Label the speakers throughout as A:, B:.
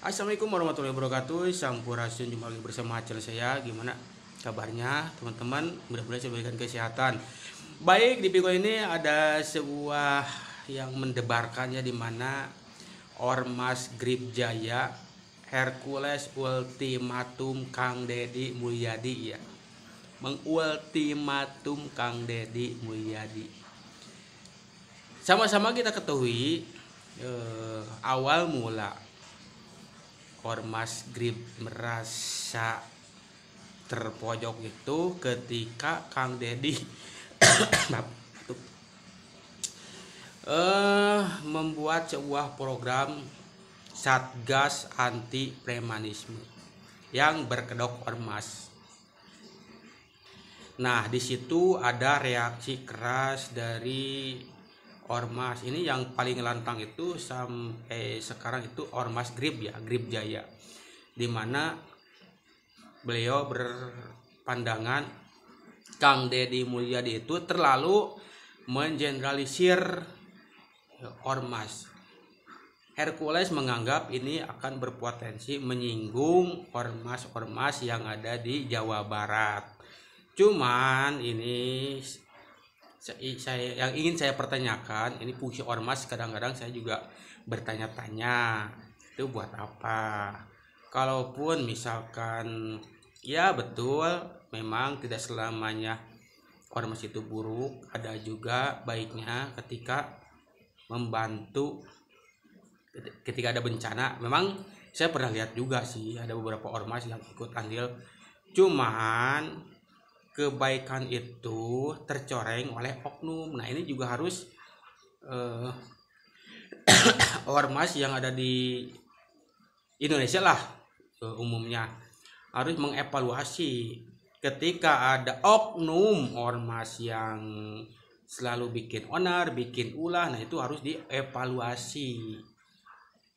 A: Assalamualaikum warahmatullahi wabarakatuh. Sampurasun, jumpa lagi bersama channel saya. Gimana kabarnya teman-teman? Mudah-mudahan saya berikan kesehatan. Baik, di video ini ada sebuah yang mendebarkannya, di mana Ormas Grip Jaya Hercules ultimatum Kang Deddy Mulyadi, ya. Mengultimatum Kang Deddy Mulyadi. Sama-sama kita ketahui awal mula Ormas Grip merasa terpojok itu ketika Kang Deddy membuat sebuah program Satgas Anti Premanisme yang berkedok ormas. Nah, di situ ada reaksi keras dari ormas ini. Yang paling lantang itu sampai sekarang itu Ormas Grip, ya, Grip Jaya, dimana beliau berpandangan Kang Deddy Mulyadi itu terlalu mengeneralisir ormas. Hercules menganggap ini akan berpotensi menyinggung ormas-ormas yang ada di Jawa Barat. Cuman ini yang ingin saya pertanyakan, ini fungsi ormas kadang-kadang saya juga bertanya-tanya, itu buat apa? Kalaupun misalkan ya betul, memang tidak selamanya ormas itu buruk, ada juga baiknya ketika membantu ketika ada bencana. Memang saya pernah lihat juga sih ada beberapa ormas yang ikut andil, cuman kebaikan itu tercoreng oleh oknum. Nah, ini juga harus ormas yang ada di Indonesia lah umumnya harus mengevaluasi ketika ada oknum ormas yang selalu bikin onar, bikin ulah. Nah, itu harus dievaluasi.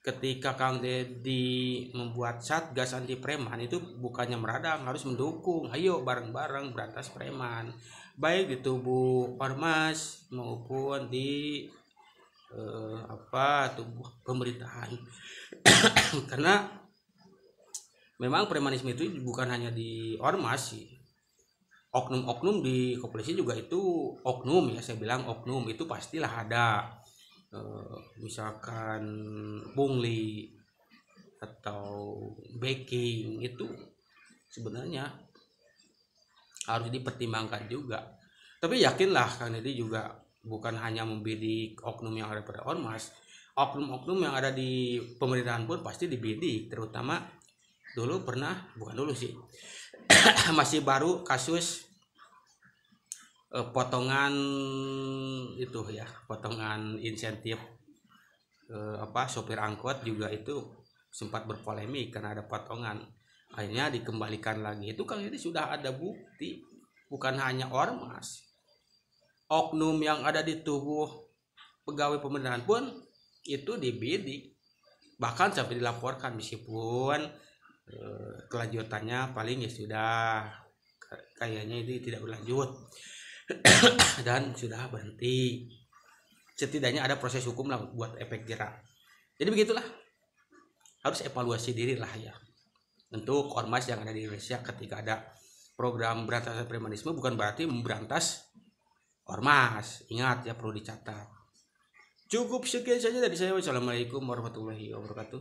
A: Ketika Kang Deddy membuat Satgas Anti Preman, itu bukannya meradang, harus mendukung. Ayo bareng-bareng berantas preman, baik di tubuh ormas maupun di tubuh pemerintahan. Karena memang premanisme itu bukan hanya di ormas sih. Oknum-oknum di kepolisian juga itu oknum, ya, saya bilang oknum itu pastilah ada. Misalkan pungli atau backing, itu sebenarnya harus dipertimbangkan juga. Tapi yakinlah Kang Deddy juga bukan hanya membidik oknum yang ada pada ormas, oknum-oknum yang ada di pemerintahan pun pasti dibidik. Terutama dulu pernah, bukan dulu sih, masih baru kasus potongan itu, ya, potongan insentif sopir angkot juga itu sempat berpolemik karena ada potongan, akhirnya dikembalikan lagi. Itu kan ini sudah ada bukti, bukan hanya ormas, oknum yang ada di tubuh pegawai pemerintahan pun itu dibidik, bahkan sampai dilaporkan, meskipun kelanjutannya paling ya sudah kayaknya itu tidak berlanjut dan sudah berhenti. Setidaknya ada proses hukum lah buat efek jerak. Jadi begitulah, harus evaluasi diri lah, ya, untuk ormas yang ada di Indonesia. Ketika ada program berantas premanisme, bukan berarti memberantas ormas. Ingat, ya, perlu dicatat. Cukup sekian saja dari saya. Wassalamualaikum warahmatullahi wabarakatuh.